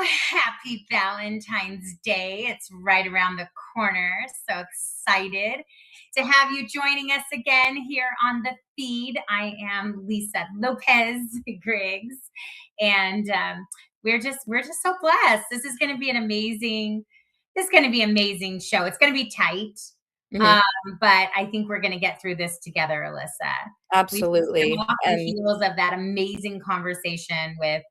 happy Valentine's Day. It's right around the corner. So excited to have you joining us again here on the feed. I am Lisa Lopez Griggs, and we're just so blessed. This is going to be amazing show. It's going to be tight. Mhm. But I think we're going to get through this together, Alyssa. Absolutely. We off the heels of that amazing conversation with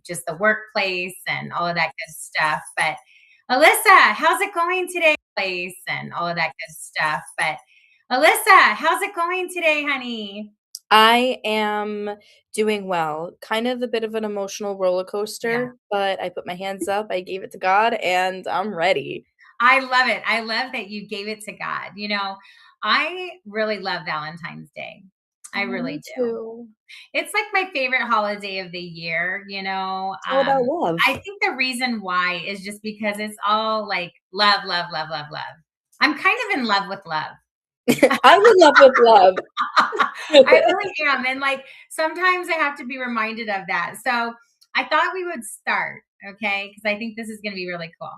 just the workplace and all of that good stuff. But Alyssa, how's it going today? Place and all of that good stuff. But Alyssa, how's it going today, honey? I am doing well. Kind of a bit of an emotional roller Yeah. coaster, but I put my hands up, I gave it to God, and I'm ready. I love it. I love that you gave it to God. I really love Valentine's Day. I really Me do. too. It's like my favorite holiday of the year, It's all about love. I think the reason why is just because it's all like love, love, love, love, love. I'm kind of in love with love. I'm in love with love. I really am. And like sometimes I have to be reminded of that. So I thought we would start, okay? Because I think this is going to be really cool.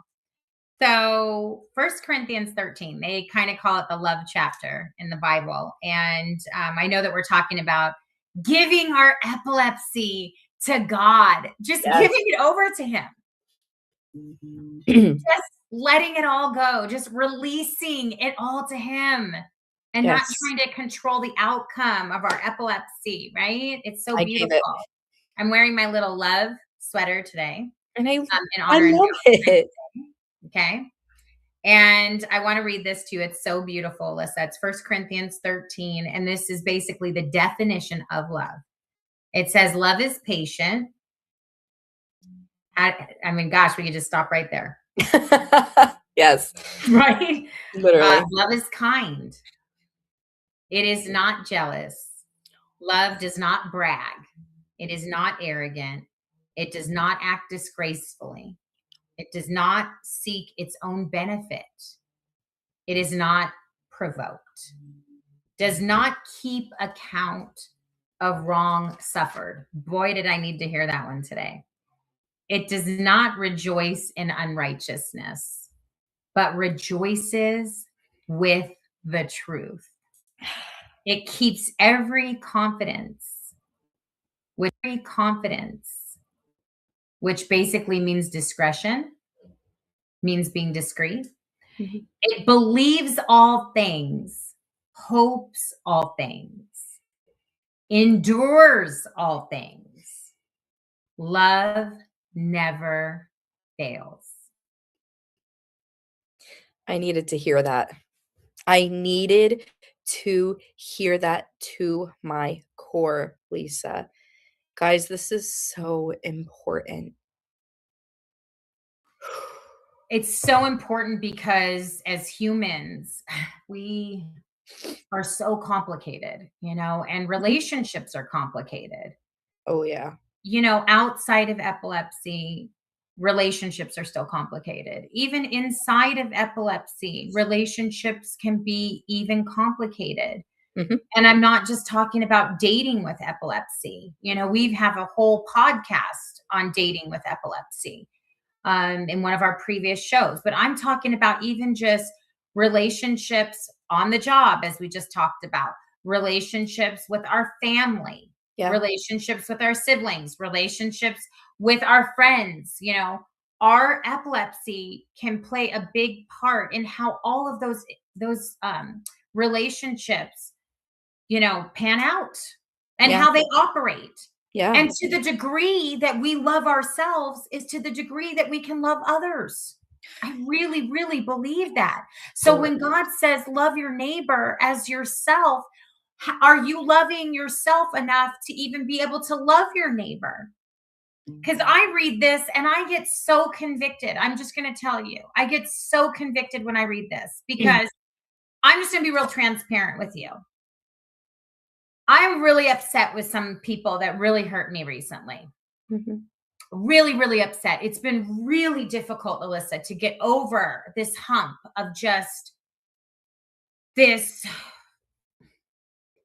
So 1 Corinthians 13, they kind of call it the love chapter in the Bible. And I know that we're talking about giving our epilepsy to God, just Yes. giving it over to him, just letting it all go, just releasing it all to him and not Yes. trying to control the outcome of our epilepsy, right? It's so I gave beautiful. it. I'm wearing my little love sweater today And in I honor of love it. okay. And I want to read this to you. It's so beautiful, Alyssa. It's 1 Corinthians 13. And this is basically the definition of love. It says, love is patient. I mean, gosh, we could just stop right there. Yes. Right? Literally. Love is kind. It is not jealous. Love does not brag. It is not arrogant. It does not act disgracefully. It does not seek its own benefit. It is not provoked. Does not keep account of wrong suffered. Boy, did I need to hear that one today. It does not rejoice in unrighteousness, but rejoices with the truth. It keeps every confidence, which basically means discretion, means being discreet. Mhm. It believes all things, hopes all things, endures all things. Love never fails. I needed to hear that. I needed to hear that to my core, Lisa. Guys, this is so important. It's so important because as humans, we are so complicated, and relationships are complicated. Oh, yeah. Outside of epilepsy, relationships are still complicated. Even inside of epilepsy, relationships can be even complicated. Mhm. And I'm not just talking about dating with epilepsy. We have a whole podcast on dating with epilepsy in one of our previous shows. But I'm talking about even just relationships on the job, as we just talked about, relationships with our family, Yeah. relationships with our siblings, relationships with our friends. Our epilepsy can play a big part in how all of those relationships pan out and Yeah. how they operate. Yeah. And to the degree that we love ourselves is to the degree that we can love others. I really, really believe that. So when God says, love your neighbor as yourself, are you loving yourself enough to even be able to love your neighbor? Because I read this and I get so convicted. I'm just going to tell you, I get so convicted when I read this because I'm just going to be real transparent with you. I'm really upset with some people that really hurt me recently. Mhm. Really, really upset. It's been really difficult, Alyssa, to get over this hump of just this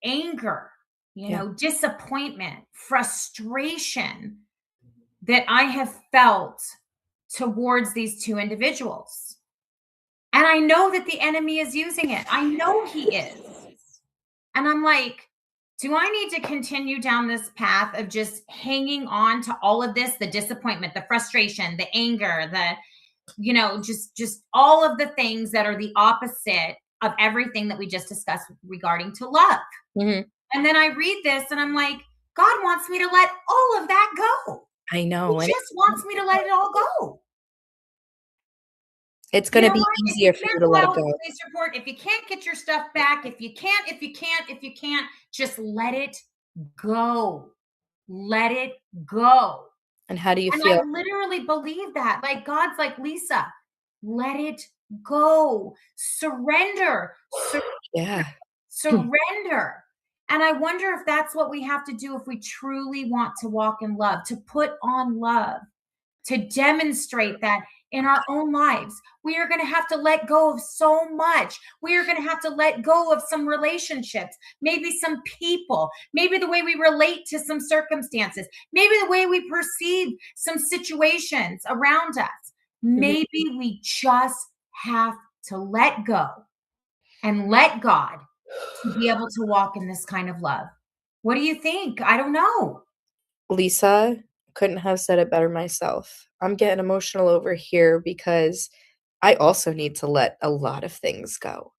anger, disappointment, frustration that I have felt towards these two individuals. And I know that the enemy is using it. I know he is. And I'm like, do I need to continue down this path of just hanging on to all of this, the disappointment, the frustration, the anger, just all of the things that are the opposite of everything that we just discussed regarding to love. Mhm. And then I read this and I'm like, God wants me to let all of that go. I know, He and just wants me to let it all go. it's You gonna know be what? If you easier for you can't to let it file a go. police report, if you can't get your stuff back, if you can't, just let it go. Let it go. And how do you And I feel? literally believe that. Like, God's like, Lisa, let it go. Surrender. Yeah. Surrender. And I wonder if that's what we have to do if we truly want to walk in love, to put on love, to demonstrate that in our own lives. We are going to have to let go of so much. We are going to have to let go of some relationships, maybe some people, maybe the way we relate to some circumstances, maybe the way we perceive some situations around us. Maybe we just have to let go and let God to be able to walk in this kind of love. What do you think? I don't know. Lisa, couldn't have said it better myself. I'm getting emotional over here because I also need to let a lot of things go.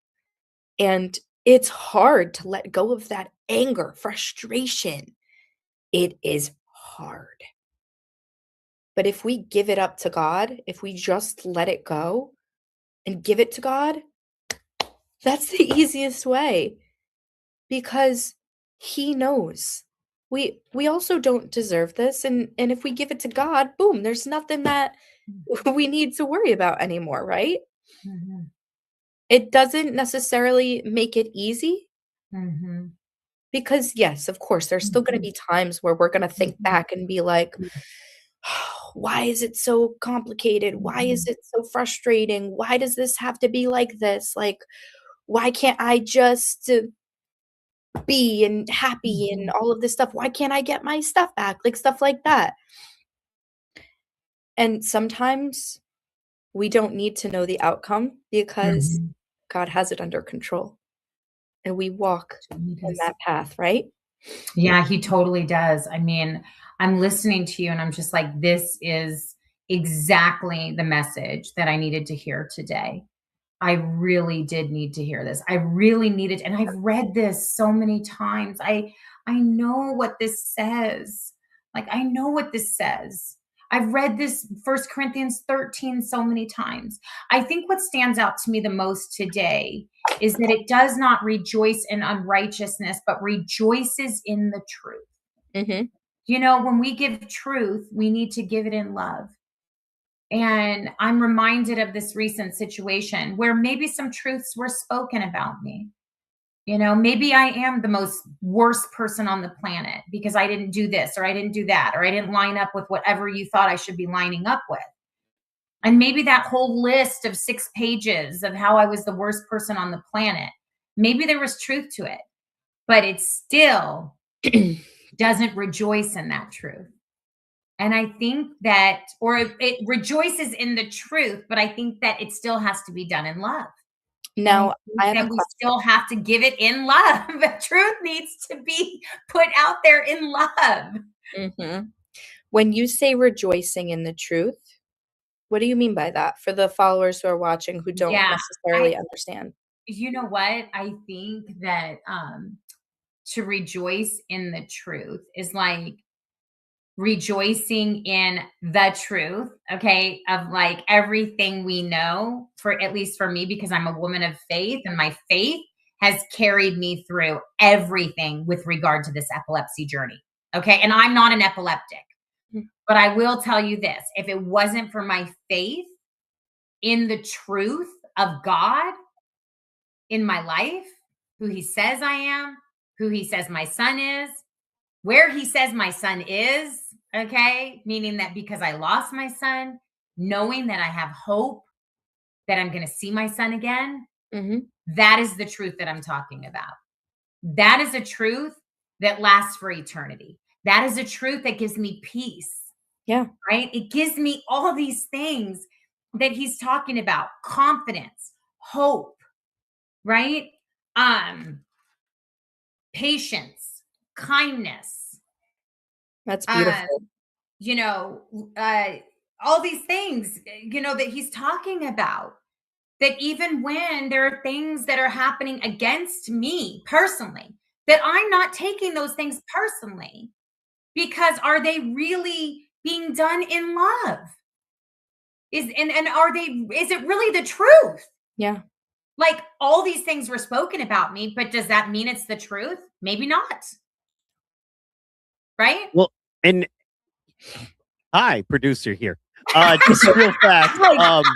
And it's hard to let go of that anger, frustration. It is hard. But if we give it up to God, if we just let it go and give it to God, that's the easiest way because he knows. We also don't deserve this, and if we give it to God, boom, there's nothing that we need to worry about anymore, right? Mhm. It doesn't necessarily make it easy Mhm. because yes, of course, there's still gonna Mhm. be times where we're gonna think Mhm. back and be like, "Why is it so complicated? Why is Mhm. it so frustrating? Why does this have to be like this? Like, why can't I just be and happy and Mhm. all of this stuff? Why can't I get my stuff back?" Like, stuff like that. And sometimes we don't need to know the outcome because Mhm. God has it under control, and we walk He in does. that path, right? Yeah, he totally does. I mean, I'm listening to you and I'm just like, this is exactly the message that I needed to hear today. I really did need to hear this. I really needed, and I've read this so many times. I know what this says. Like, I know what this says. I've read this First Corinthians 13 so many times. I think what stands out to me the most today is that it does not rejoice in unrighteousness, but rejoices in the truth. Mhm. You know, when we give truth, we need to give it in love. And I'm reminded of this recent situation where maybe some truths were spoken about me. You know, maybe I am the most worst person on the planet because I didn't do this or I didn't do that or I didn't line up with whatever you thought I should be lining up with. And maybe that whole list of 6 pages of how I was the worst person on the planet, maybe there was truth to it, but it still doesn't rejoice in that truth. And I think that, or it rejoices in the truth, but I think that it still has to be done in love. And I Now, think I have a that we question. still have to give it in love. The truth needs to be put out there in love. Mhm. When you say rejoicing in the truth, what do you mean by that for the followers who are watching who don't Yeah. I, necessarily understand? you know what? I think that to rejoice in the truth is like rejoicing in the truth, okay, of like everything we know, for at least for me, because I'm a woman of faith and my faith has carried me through everything with regard to this epilepsy journey. Okay. And I'm not an epileptic, Mm, but I will tell you this, if it wasn't for my faith in the truth of God in my life, who he says I am, who he says my son is, where he says my son is, okay, meaning that because I lost my son, knowing that I have hope that I'm going to see my son again, mhm. that is the truth that I'm talking about. That is a truth that lasts for eternity. That is a truth that gives me peace. Yeah. right? It gives me all these things that he's talking about: confidence, hope, right? Um, patience, kindness, That's uh, beautiful. you know, all these things, that he's talking about. That even when there are things that are happening against me personally, that I'm not taking those things personally, because are they really being done in love? And are they, is it really the truth? Yeah. Like, all these things were spoken about me, but does that mean it's the truth? Maybe not. Right? Well, and hi, producer here. Just real fast. Like,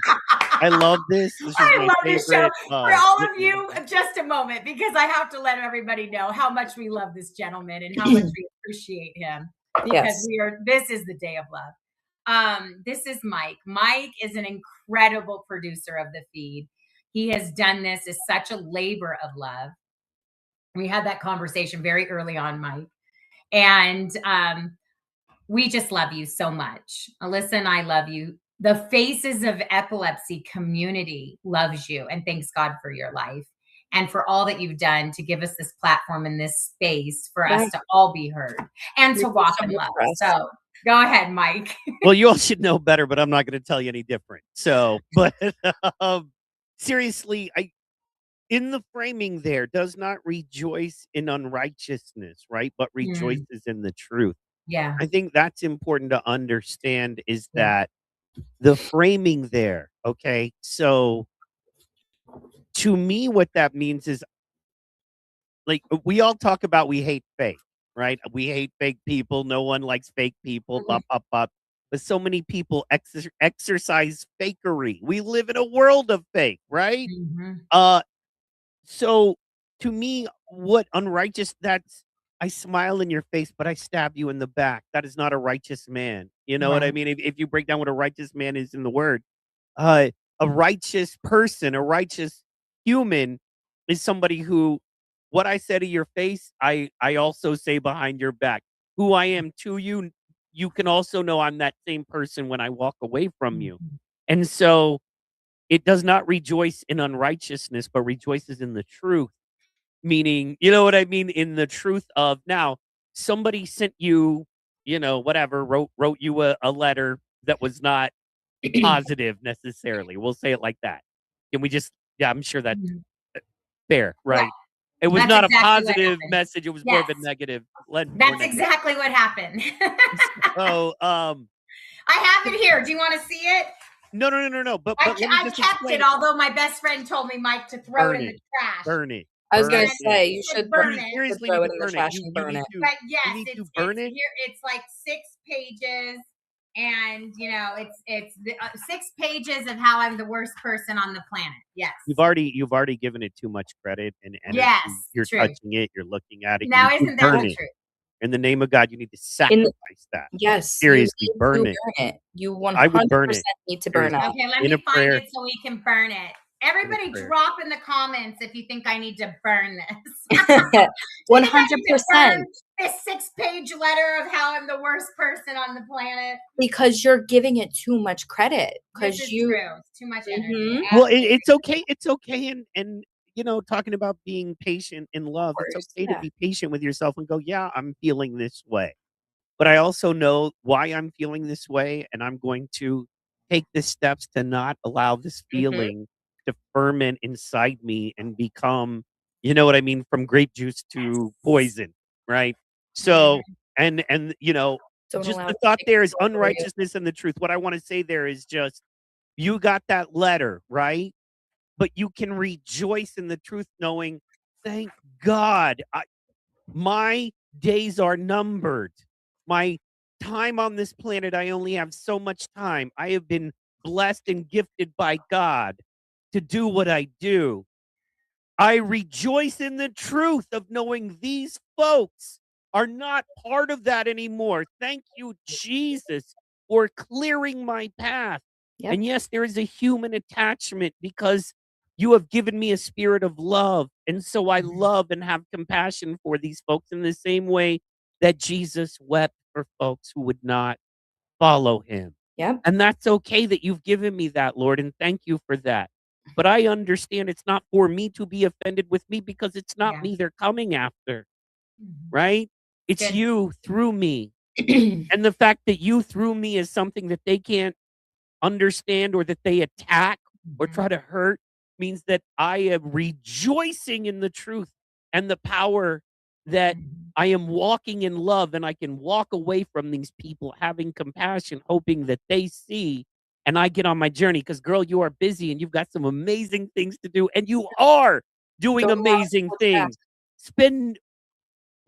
I love this. This is I my love this show. favorite. For all of you, just a moment, because I have to let everybody know how much we love this gentleman and how much we appreciate him, because Yes. this is the day of love. This is Mike. Mike is an incredible producer of the feed. He has done this as such a labor of love. We had that conversation very early on, Mike. And we just love you so much. Alyssa and I love you. The Faces of Epilepsy community loves you and thanks God for your life and for all that you've done to give us this platform and this space for us Right. to all be heard and You to do walk so in much love. for us. So go ahead, Mike. Well, you all should know better, but I'm not going to tell you any different. So, but seriously, in the framing there, does not rejoice in unrighteousness, right? But rejoices in the truth. Yeah. I think that's important to understand, is Yeah. that the framing there, okay? So to me, what that means is, like, we all talk about we hate fake, right? We hate fake people. No one likes fake people, blah, blah, blah. But so many people exercise fakery. We live in a world of fake, right? Mhm. So to me, what unrighteous, that's, I smile in your face, but I stab you in the back. That is not a righteous man. You know what I Right. mean? If you break down what a righteous man is in the word, a righteous person, a righteous human is somebody who, what I say to your face, I also say behind your back. Who I am to you, you can also know I'm that same person when I walk away from you. Mhm. And so it does not rejoice in unrighteousness, but rejoices in the truth. Meaning, you know what I mean? In the truth of, now, somebody sent you, whatever, wrote you a letter that was not positive necessarily. We'll say it like that. Can we just, yeah, I'm sure that's Mhm. fair, Yeah, right? It was that's not a exactly what positive happened. message. It was more Yes, of a negative, led more that's negative. exactly what happened. So, I have it here. Do you want to see it? no. But let me I just kept explain it, it. although my best friend told me, Mike, to throw it Burn in the it. trash. Burn it. I was Burn gonna it. And Yeah. say, he you said, should You burn need, it. seriously throw need it to in the burn it. trash and You burn need it. to, But you yes, need to it's burn it. here. It's like 6 pages, and it's 6 pages of how I'm the worst person on the planet. Yes, You've already given it too much credit and energy. yes, You're true. touching it. You're looking at it. You Now, need to isn't that burn the it. truth? In the name of God, you need to In the sacrifice that. Yes, you Seriously, need to burn it. burn it. You I would burn 100% it. need to burn Seriously. it. Okay, let In a me find prayer. it so we can burn it. In a Everybody, prayer. drop in the comments if you think I need to burn this. Do you think I need to burn 100%, this 6-page letter of how I'm the worst person on the planet? because you're giving it too much credit. This Because is you true. It's too much energy. Mhm, Well, Absolutely. it's okay. It's okay. And, talking about being patient in of love, it's course, okay to yeah. be patient with yourself and go, yeah, I'm feeling this way. But I also know why I'm feeling this way, and I'm going to take the steps to not allow this Mhm, feeling to ferment inside me and become, you know what I mean, from grape juice to Yes. poison, right? So, Mhm. and don't just allow the it to thought take there is control over you. unrighteousness and the truth. What I want to say there is just, you got that letter, right? But you can rejoice in the truth, knowing, thank God, my days are numbered. My time on this planet, I only have so much time. I have been blessed and gifted by God to do what I do. I rejoice in the truth of knowing these folks are not part of that anymore. Thank you, Jesus, for clearing my path. Yep, And yes, there is a human attachment because you have given me a spirit of love. And so I Mhm. love and have compassion for these folks in the same way that Jesus wept for folks who would not follow him. Yep. And that's okay that you've given me that, Lord, and thank you for that. But I understand it's not for me to be offended with me because it's not Yeah. me they're coming after, right? It's Good. you through me. And the fact that you through me is something that they can't understand or that they attack or try to hurt means that I am rejoicing in the truth and the power that I am walking in love, and I can walk away from these people having compassion, hoping that they see and I get on my journey. Because, girl, you are busy and you've got some amazing things to do, and you are doing Going on amazing so things. fast.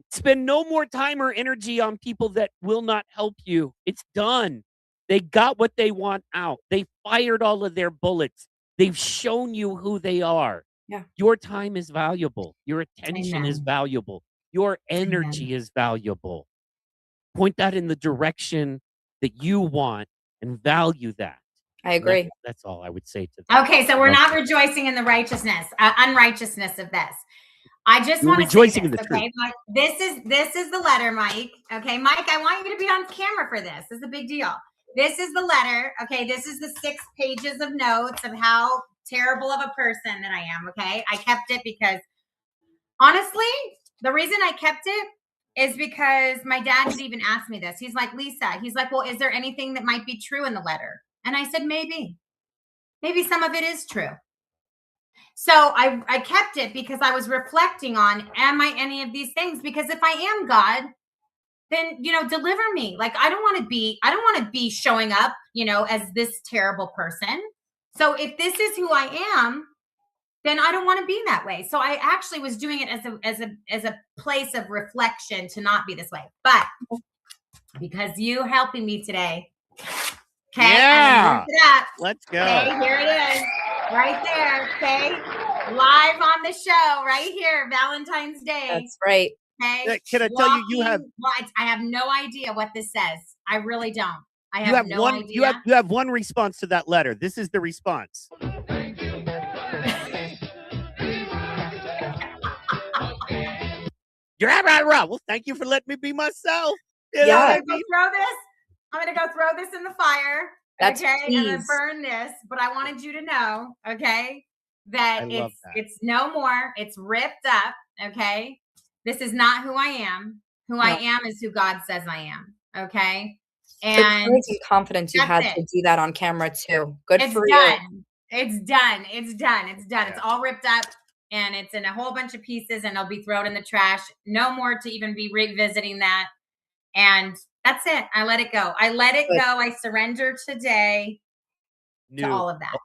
Spend no more time or energy on people that will not help you. It's done. They got what they want out. They fired all of their bullets. They've shown you who they are. Yeah. Your time is valuable. Your attention is Amen. valuable. Your energy is valuable. Point that in the direction that you want and value that. I And agree. that's all I would say to that. Okay, so we're not rejoicing in the righteousness, unrighteousness of this. I just We're want to say rejoicing this, in the okay? truth. Mike, this is the letter, Mike. Okay, Mike, I want you to be on camera for this. This is a big deal. This is the letter. Okay, this is the 6 pages of notes of how terrible of a person that I am. Okay, I kept it because honestly, the reason I kept it is because my dad had even asked me this. He's like, Lisa, he's like, well, is there anything that might be true in the letter? And I said, maybe some of it is true. So I kept it because I was reflecting on, am I any of these things? Because if I am God, then, deliver me. Like, I don't want to be showing up, as this terrible person. So if this is who I am, then I don't want to be that way. So I actually was doing it as a place of reflection to not be this way. But because you helping me today, okay, Yeah. it up. Let's go. Okay, here it is, right there. Okay, live on the show, right here, Valentine's Day. That's right. Okay, Can I tell you, you have I have no idea what this says. I really don't. I you have have no one idea. you have one response to that letter. This is the response. You're right. Well, thank you for letting me be myself. You know what I mean? I'm gonna go throw this in the fire. That's okay, please. and then burn this. But I wanted you to know, okay, that I love that. it's no more. It's ripped up. Okay, this is not who I am. Who I am is who God says I am. Okay, The and courage and confidence you that's had to it. do that on camera too. Good It's for done. you. It's done. It's done. It's done. Yeah. It's all ripped up and it's in a whole bunch of pieces and it'll be thrown in the trash. No more to even be revisiting that. And that's it. I let it go. I let it Good. go. I surrender today to New. all of that.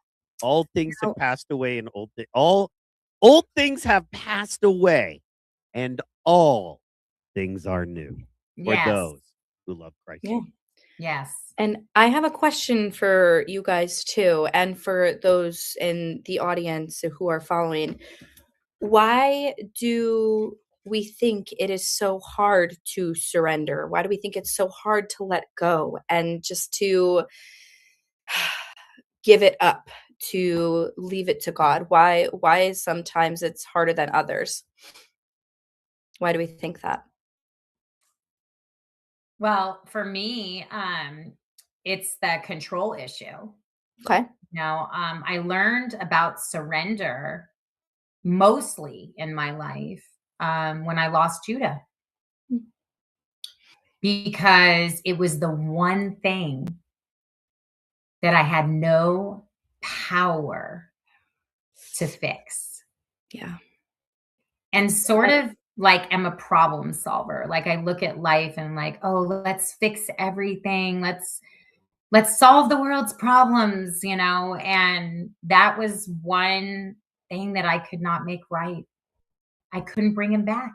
All things Now- have passed away, and all things have passed away, and all things are new for Yes. those who love Christ. Yeah. Yes. And I have a question for you guys too, and for those in the audience who are following. Why do we think it is so hard to surrender? Why do we think it's so hard to let go and just to give it up, to leave it to God? Why sometimes it's harder than others? Why do we think that? Well, for me, it's the control issue. Okay. Now, I learned about surrender mostly in my life when I lost Judah. Because it was the one thing that I had no power to fix. Yeah. And sort of like I'm a problem solver. Like I look at life and like, oh, let's fix everything. Let's solve the world's problems, and that was one thing that I could not make right. I couldn't bring him back.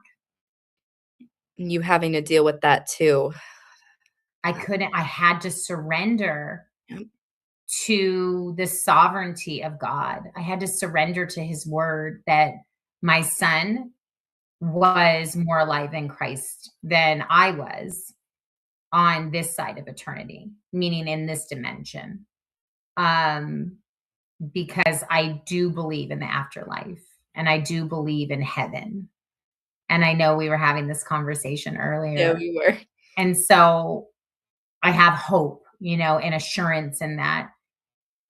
You having to deal with that too. I couldn't. I had to surrender Yep. to the sovereignty of God. I had to surrender to his word that my son was more alive in Christ than I was on this side of eternity, meaning in this dimension. Because I do believe in the afterlife and I do believe in heaven. And I know we were having this conversation earlier. Yeah, we were. And so I have hope and assurance in that.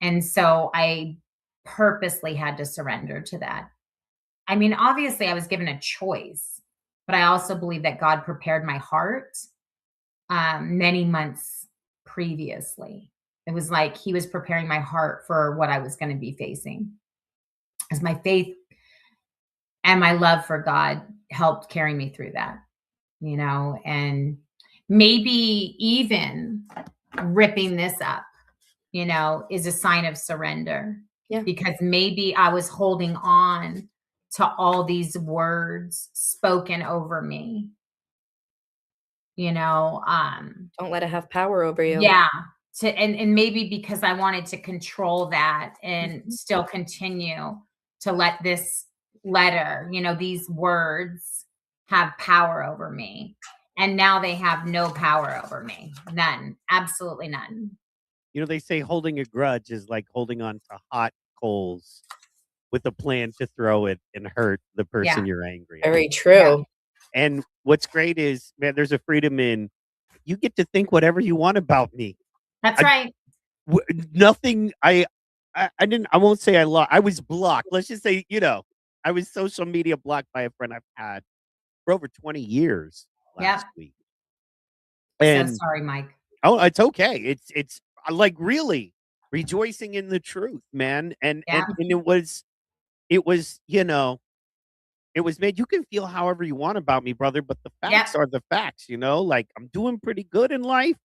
And so I purposely had to surrender to that. I mean, obviously, I was given a choice, but I also believe that God prepared my heart many months previously. It was like He was preparing my heart for what I was going to be facing, as my faith and my love for God helped carry me through that, and maybe even ripping this up, is a sign of surrender. Yeah. Because maybe I was holding on to all these words spoken over me, Don't let it have power over you. yeah. And maybe because I wanted to control that and Mhm. still continue to let this letter, these words have power over me. And now they have no power over me. None. Absolutely none. They say holding a grudge is like holding on to hot coals with a plan to throw it and hurt the person you're angry at. Very true. And what's great is, man, there's a freedom in you get to think whatever you want about me. That's I right. nothing I won't say I was blocked. Let's just say, I was social media blocked by a friend I've had for over 20 years last week. So And sorry, Mike. oh, it's okay. It's like really rejoicing in the truth, man. And Yeah. it was, it was made you can feel however you want about me, brother, but the facts are the facts, like I'm doing pretty good in life.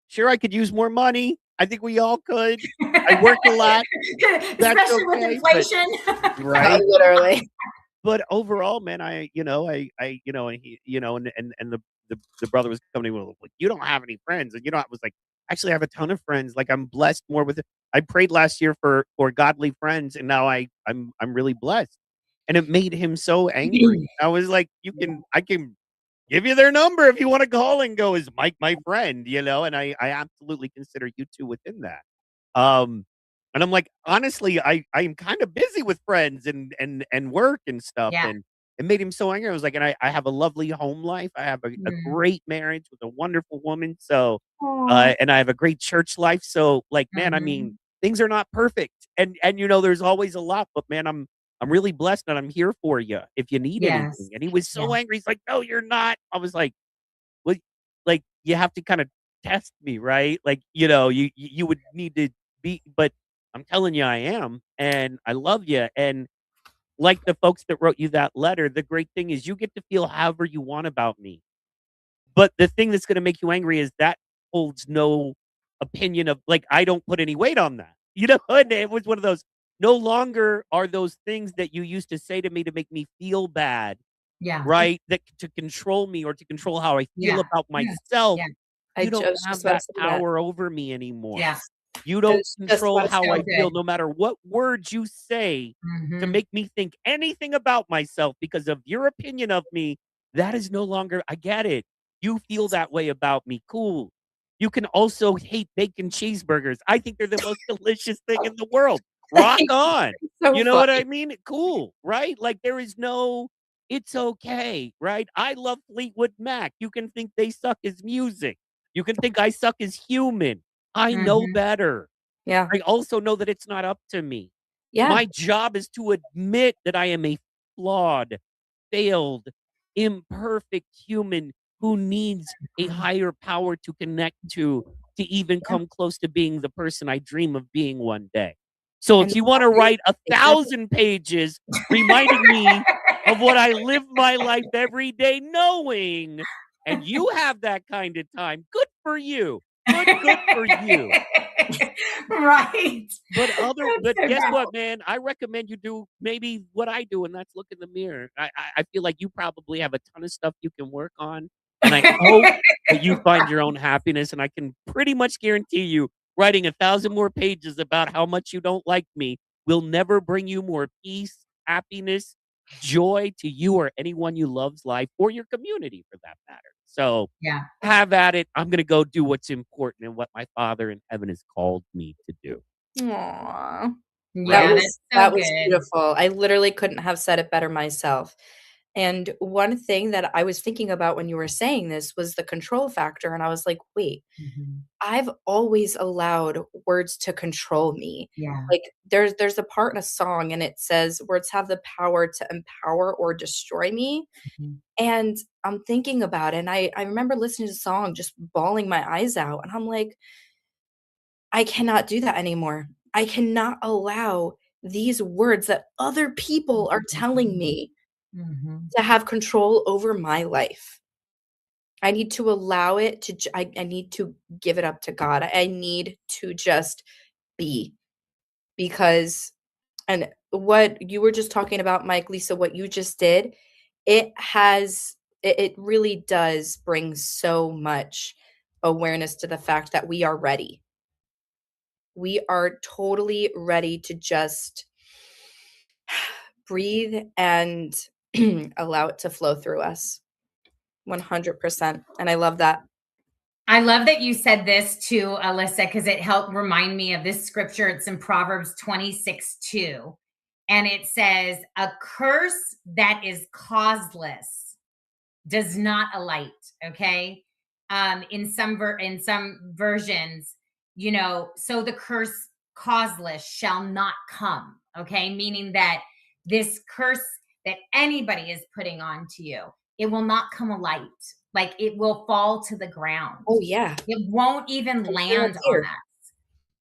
Sure, I could use more money. I think we all could. I work a lot. That's Especially with okay, inflation. right? Literally. But overall, man, and he, and the brother was coming to me with, like, you don't have any friends. And I was like, actually I have a ton of friends. Like I'm blessed more with it. I prayed last year for godly friends, and now I'm really blessed. And it made him so angry. I was like, I can give you their number if you want to call and go, is Mike my friend, and I absolutely consider you two within that. And I'm like, honestly, I'm kind of busy with friends and work and stuff. Yeah. And it made him so angry. I was like, and I have a lovely home life. I have a great marriage with a wonderful woman. So, and I have a great church life. So, like, man, I mean, things are not perfect. And there's always a lot, but man, I'm really blessed and I'm here for you if you need Yes. anything. And he was so angry. He's like, no, you're not. I was like, well, like you have to kind of test me, right? Like, you would need to be, but I'm telling you, I am, and I love you. And like the folks that wrote you that letter, the great thing is you get to feel however you want about me. But the thing that's going to make you angry is that holds no opinion of, like, I don't put any weight on that. And it was one of those, no longer are those things that you used to say to me to make me feel bad, Yeah. right? That to control me or to control how I feel Yeah. about myself. Yeah. You don't just have was about that to say that. power over me anymore. Yeah. You I don't was just control about to how say I So feel good. no matter what words you say to Mhm. make me think anything about myself because of your opinion of me. That is no longer, I get it. You feel that way about me. Cool. You can also hate bacon cheeseburgers. I think they're the most delicious thing in the world. Rock on. So You know what I funny. mean? Cool, right? Like there is no, it's okay, right? I love Fleetwood Mac. You can think they suck as music. You can think I suck as human. I know Mhm. better. Yeah. I also know that it's not up to me. Yeah. My job is to admit that I am a flawed, failed, imperfect human who needs a higher power to connect to even Yeah. come close to being the person I dream of being one day. So And if you want to write exactly. 1,000 pages reminding me of what I live my life every day knowing, and you have that kind of time, good for you. Good for you. Right. But That's so guess good. what, man? I recommend you do maybe what I do, and that's look in the mirror. I feel like you probably have a ton of stuff you can work on, and I hope that you find your own happiness. And I can pretty much guarantee you, writing 1,000 more pages about how much you don't like me will never bring you more peace, happiness, joy to you or anyone you love's life or your community for that matter. So Yeah. have at it. I'm gonna go do what's important and what my Father in heaven has called me to do. Aw. Yeah, that's so That was good. beautiful. I literally couldn't have said it better myself. And one thing that I was thinking about when you were saying this was the control factor, and I was like, "Wait, I've always allowed words to control me." Yeah. Like, there's a part in a song, and it says, "Words have the power to empower or destroy me." And I'm thinking about it, and I remember listening to the song, just bawling my eyes out, and I'm like, "I cannot do that anymore. I cannot allow these words that other people are telling me to have control over my life. I need to allow it to I need to give it up to God. I need to just be, because and what you were just talking about, Mike, Lisa, what you just did, it really does bring so much awareness to the fact that we are ready. We are totally ready to just breathe and allow it to flow through us. 100%. And I love that. I love that you said this too, Alyssa, because it helped remind me of this scripture. It's in Proverbs 26:2. And it says, "A curse that is causeless does not alight." Okay. In some versions, so the curse causeless shall not come. Okay. Meaning that this curse that anybody is putting onto you, it will not come alight. Like, it will fall to the ground. Oh, yeah. It won't even land on us.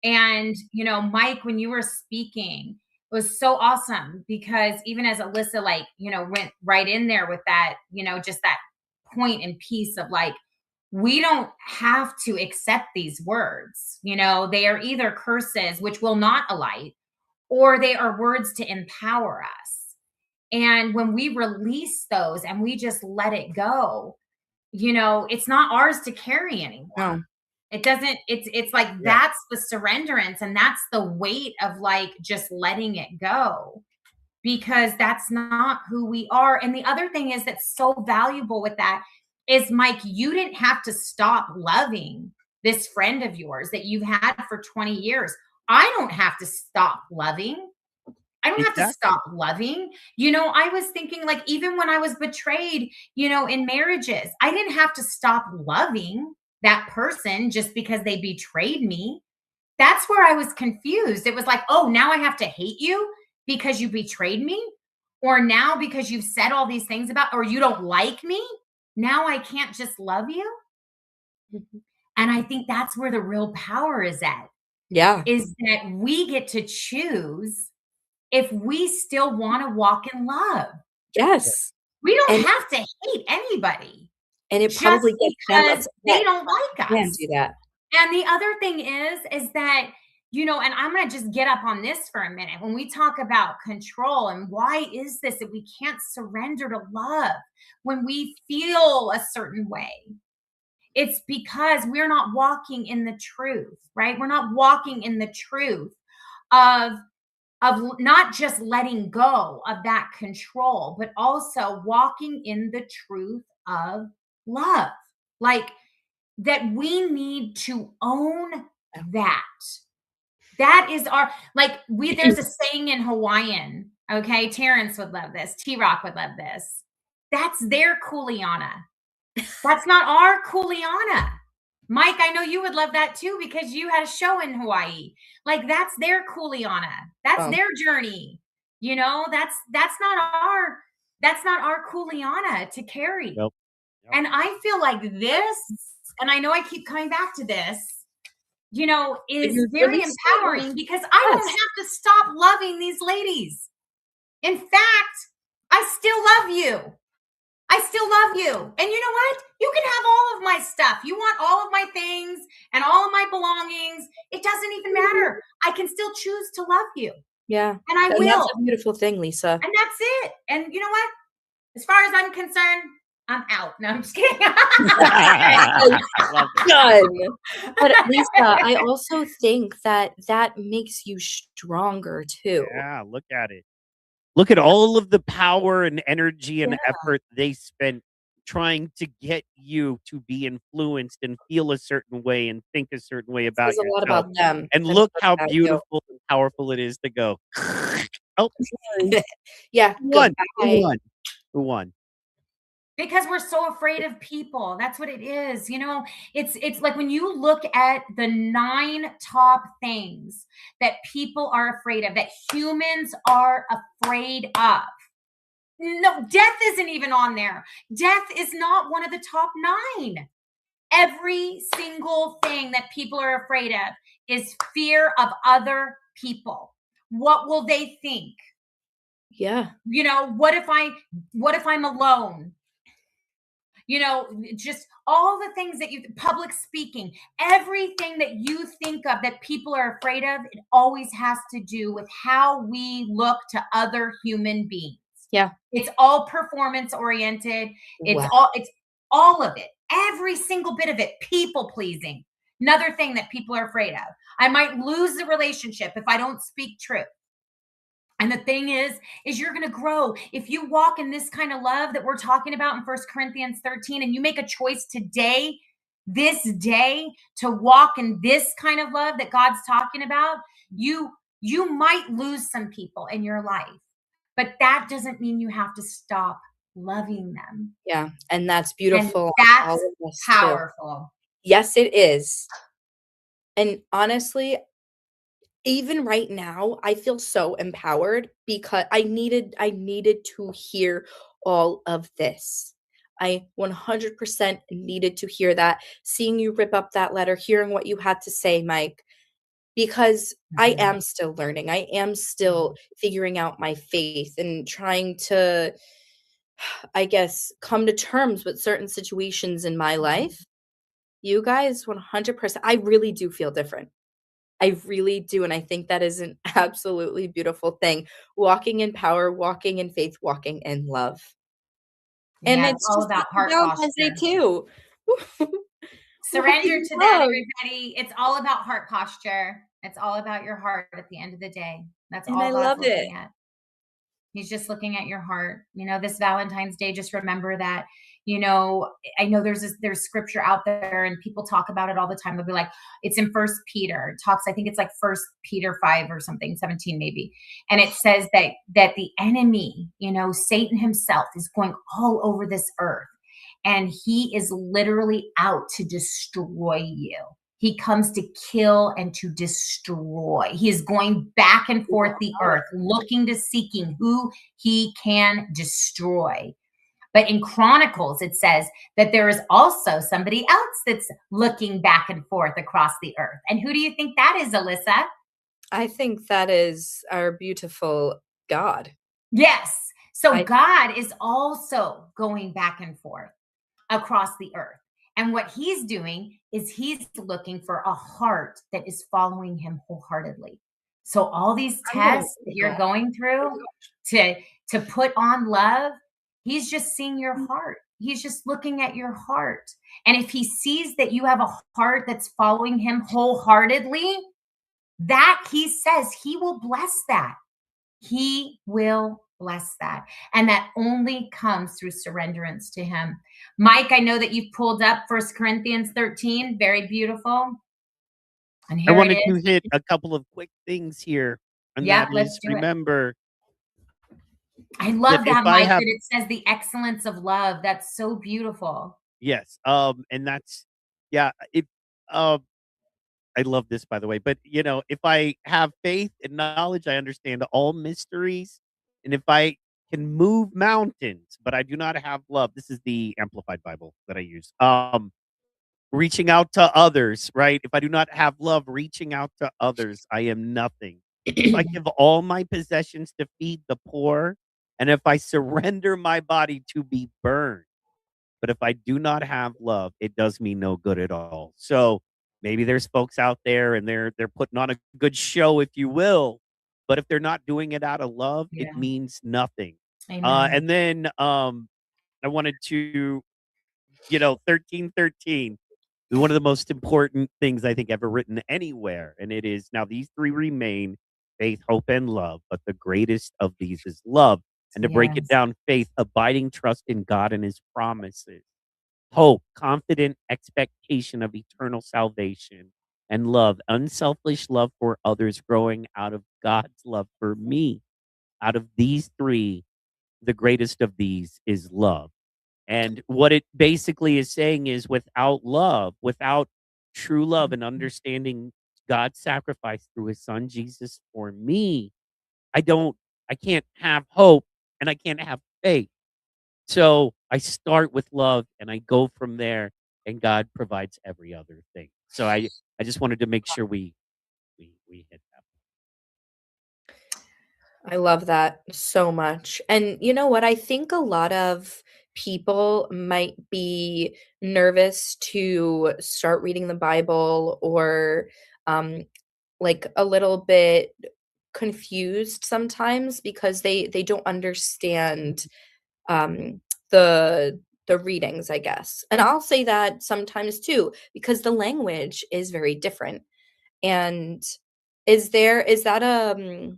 And, Mike, when you were speaking, it was so awesome, because even as Alyssa, went right in there with that, just that point and piece of like, we don't have to accept these words. They are either curses, which will not alight, or they are words to empower us. And when we release those and we just let it go, it's not ours to carry anymore. No. It doesn't, it's like, that's the surrenderance, and that's the weight of like just letting it go, because that's not who we are. And the other thing is that's so valuable with that is, Mike, you didn't have to stop loving this friend of yours that you've had for 20 years. I don't have to stop loving. I don't have to stop loving. I was thinking, like, even when I was betrayed, in marriages, I didn't have to stop loving that person just because they betrayed me. That's where I was confused. It was like, oh, now I have to hate you because you betrayed me? Or now because you've said all these things about, or you don't like me? Now I can't just love you? And I think that's where the real power is at. Yeah. Is that we get to choose if we still want to walk in love. Yes. We don't have to hate anybody. And it probably gets them because they don't like us. Can't do that. And the other thing is that, and I'm going to just get up on this for a minute. When we talk about control, and why is this that we can't surrender to love when we feel a certain way? It's because we're not walking in the truth, right? We're not walking in the truth of not just letting go of that control, but also walking in the truth of love. Like, that we need to own that. That is our, there's a saying in Hawaiian, okay? Terrence would love this. T-Rock would love this. That's their kuleana. That's not our kuleana. Mike, I know you would love that too, because you had a show in Hawaii. Like, that's their kuleana. That's their journey. That's not our kuleana to carry. Nope. And I feel like this, and I know I keep coming back to this, is very empowering, because I don't have to stop loving these ladies. In fact, I still love you. I still love you. And you know what? You can have all of my stuff. You want all of my things and all of my belongings. It doesn't even matter. I can still choose to love you. Yeah. And I will. That's a beautiful thing, Lisa. And that's it. And you know what? As far as I'm concerned, I'm out. No, I'm just kidding. Done. But Lisa, I also think that makes you stronger too. Yeah, look at it. Look at all of the power and energy and effort they spent trying to get you to be influenced and feel a certain way and think a certain way about yourself. A lot about them. And look how beautiful and powerful it is to go. Oh, yeah. one. Who won? Because we're so afraid of people. That's what it is. You know, it's like when you look at the 9 top things that people are afraid of, that humans are afraid of. No, death isn't even on there. Death is not one of the top 9. Every single thing that people are afraid of is fear of other people. What will they think? Yeah. You know, what if I'm alone? You know, just all the things that public speaking, everything that you think of that people are afraid of, it always has to do with how we look to other human beings. Yeah. It's all performance oriented. Wow. It's all of it. Every single bit of it. People pleasing. Another thing that people are afraid of. I might lose the relationship if I don't speak truth. And the thing is you're going to grow. If you walk in this kind of love that we're talking about in 1 Corinthians 13, and you make a choice today, this day, to walk in this kind of love that God's talking about, you might lose some people in your life, but that doesn't mean you have to stop loving them. Yeah, and that's And beautiful. that's All of us too. powerful. Yes, it is. And honestly, even right now, I feel so empowered because I needed to hear all of this. I 100% needed to hear that. Seeing you rip up that letter, hearing what you had to say, Mike, because I Mhm. am still learning. I am still figuring out my faith and trying to, I guess, come to terms with certain situations in my life. You guys, 100%, I really do feel different. I really do, and I think that is an absolutely beautiful thing. Walking in power, walking in faith, walking in love. And Yeah, it's it's all just about like heart Valentine's Day posture. too. Walking Surrender in to that, love. everybody. It's all about heart posture. It's all about your heart at the end of the day. That's And all I God's love it. looking at. He's just looking at your heart. You know, this Valentine's Day, just remember that, you know, I know there's scripture out there and people talk about it all the time. They'll be like, it's in First Peter. It talks, I think it's like First Peter 5 or something, 17 maybe. And it says that the enemy, you know, Satan himself is going all over this earth. And he is literally out to destroy you. He comes to kill and to destroy. He is going back and forth the earth, looking to seeking who he can destroy. But in Chronicles, it says that there is also somebody else that's looking back and forth across the earth. And who do you think that is, Alyssa? I think that is our beautiful God. Yes. So I God is also going back and forth across the earth. And what he's doing is he's looking for a heart that is following him wholeheartedly. So all these I'm going tests that you're going through to put on love, he's just seeing your heart. He's just looking at your heart. And if he sees that you have a heart that's following him wholeheartedly, that he says he will bless that. He will bless that. And that only comes through surrenderance to him. Mike, I know that you've pulled up 1 Corinthians 13. Very beautiful. And I here it wanted to is. hit a couple of quick things here, and Yep, that let's is do it. remember I that love if that, I Mike, have that it says the excellence of love. That's so beautiful. yes, and that's yeah, if I love this by the way, but you know, if I have faith and knowledge, I understand all mysteries, and if I can move mountains, but I do not have love. This is the Amplified Bible that I use. Reaching out to others, right? If I do not have love, reaching out to others, I am nothing. If I give all my possessions to feed the poor, and if I surrender my body to be burned, but if I do not have love, it does me no good at all. So maybe there's folks out there and they're putting on a good show, if you will, but if they're not doing it out of love, it Yeah. means nothing. Amen. And then I wanted to, 1313 is one of the most important things I think ever written anywhere. And it is now these three remain faith, hope, and love, but the greatest of these is love. And to break it Yes. down, faith, abiding trust in God and his promises. Hope, confident expectation of eternal salvation. And love, unselfish love for others growing out of God's love for me. Out of these three, the greatest of these is love. And what it basically is saying is without love, without true love and understanding God's sacrifice through his son Jesus for me, I don't I can't have hope and I can't have faith. So I start with love and I go from there and God provides every other thing. So I just wanted to make sure we hit that. I love that so much. And you know what? I think a lot of people might be nervous to start reading the Bible or like a little bit confused sometimes because they don't understand um the the readings, I guess. And I'll say that sometimes too because the language is very different. And is that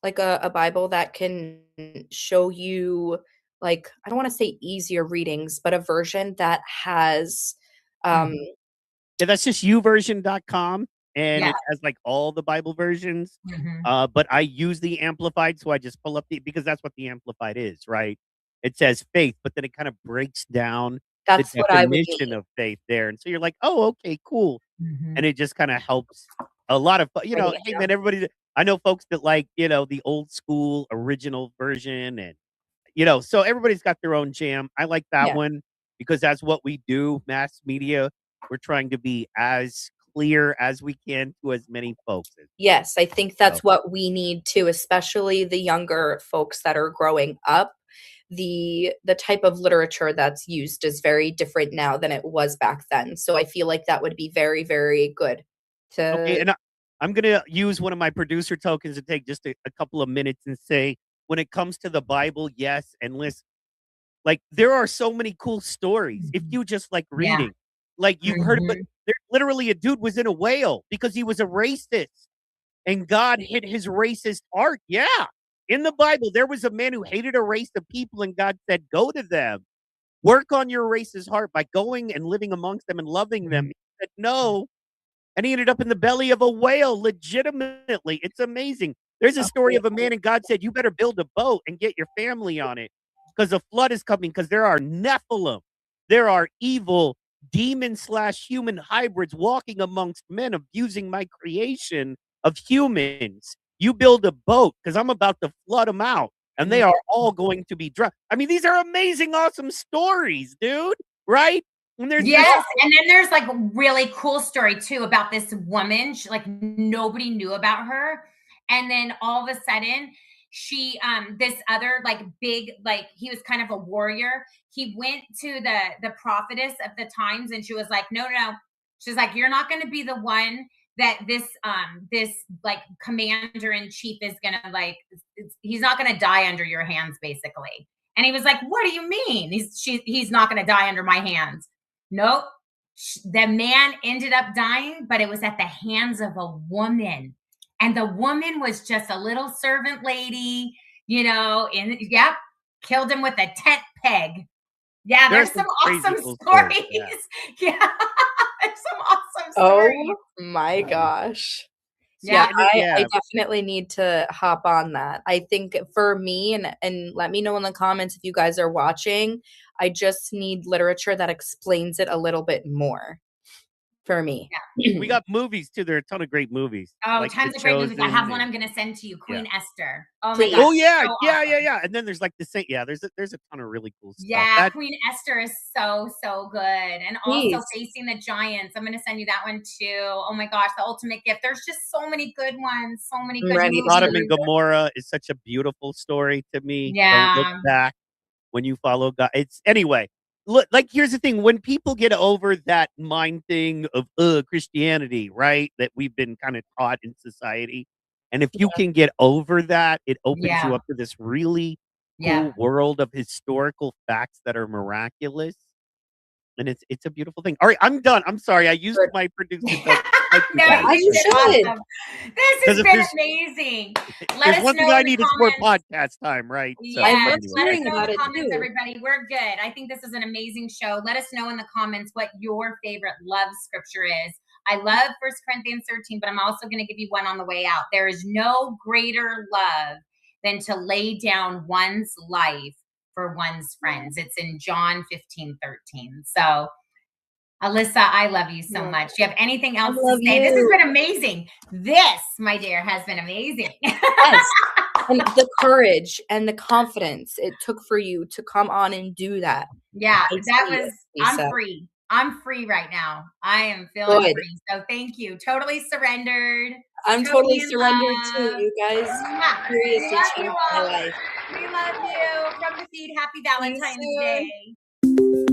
like a Bible that can show you, like, I don't wanna say easier readings, but a version that has, um Mhm. Yeah, that's just uversion.com, and Yeah. it has, like, all the Bible versions, Mhm. but I use the Amplified, so I just pull up the because that's what the Amplified is, right? It says faith, but then it kinda breaks down the that's what I would definition need. of faith there, and so you're like, "Oh, okay, cool," Mhm. and it just kinda helps a lot of I need hey, to. man, everybody I know folks that like, the old school original version and so everybody's got their own jam. I like that Yeah. one because that's what we do, mass media. We're trying to be as clear as we can to as many folks as Yes, I think so. that's what we need too, especially the younger folks that are growing up. The type of literature that's used is very different now than it was back then. So I feel like that would be very, very good Okay, to. and I'm gonna use one of my producer tokens to take just a couple of minutes and say, when it comes to the Bible, yes, and listen, like there are so many cool stories if Mhm. you just like Yeah. reading. Like you've heard of it. Mhm. There literally a dude was in a whale because he was a racist. And God hit his racist heart. Yeah. In the Bible, there was a man who hated a race of people, and God said, "Go to them. Work on your racist heart by going and living amongst them and loving them." He said, "No." And he ended up in the belly of a whale legitimately. It's amazing. There's a story of a man, and God said, "You better build a boat and get your family on it because a flood is coming because there are Nephilim. There are evil demon/human hybrids walking amongst men, abusing my creation of humans. You build a boat because I'm about to flood them out, and they are all going to be drowned." I mean, these are amazing, awesome stories, dude. Right? And there's this Yes, and then there's like a really cool story too about this woman. She, like nobody knew about her, and then all of a sudden, this other like big like he was kind of a warrior. He went to the prophetess of the times, and she was like, "No, no, no." She's like, "You're not going to be the one that this like commander in chief is gonna like. He's not going to die under your hands, basically." And he was like, "What do you mean? He's not going to die under my hands." Nope. The man ended up dying, but it was at the hands of a woman. And the woman was just a little servant lady, and yep, killed him with a tent peg. Yeah, there are there's some some crazy awesome cool stories. stories. Yeah. Yeah, there's some awesome stories. Oh my gosh. Yeah, Yeah. Yeah, and I yeah. definitely need to hop on that. I think for me, and let me know in the comments if you guys are watching, I just need literature that explains it a little bit more for me. We got movies too. There are a ton of great movies, Oh, like The tons of great movies. I have Chosen one and I'm gonna send to you, yeah. Queen Esther. Oh my gosh, Oh, Please. yeah, so yeah, yeah, awesome. yeah, and then there's, like, the same yeah, there's a ton of really cool stuff. Yeah, That Queen Esther is so, so good. And also Please. Facing the Giants. I'm going to send you that one too. Oh my gosh, The Ultimate Gift. There's just so many good ones, so many I'm good ready to Sodom and movies. read it. Gomorrah is such a beautiful story to me. Don't look Yeah. back when you follow God. It's anyway, look, like, here's the thing, when people get over that mind thing of, Christianity, right, that we've been kinda taught in society, and if you Yeah. can get over that, it opens you Yeah. up to this really Yeah. cool world of historical facts that are miraculous. And it's a beautiful thing. Alright, I'm done. I'm sorry. I used Good. my producer token. Thank you No, guys. As you you Thank did you so should. much. awesome. This Because has if been amazing. if Let there's us one know thing I in the need, it's more comments. podcast time, right? So, I Yes, but love anyway, let us thank hearing you know in guys. about the it comments, too. everybody. We're good. I think this is an amazing show. Let us know in the comments what your favorite love scripture is. I love First Corinthians 13, but I'm also going to give you one on the way out. There is no greater love than to lay down one's life for one's friends. It's in John 15:13. So Alyssa, I love you so much. Do you have anything else to say? This has been amazing. This, my dear, has been amazing. Yes. And the courage and the confidence it took for you to come on and do that. Yeah, I that see was, it, Lisa. I'm free. I'm free right now. I am feeling Good. free. So thank you. Totally surrendered. I'm totally in surrendered too. love. You guys Mwah. seriously We love you changed my all. life. We love you. From the feed, happy See you Valentine's soon. Day.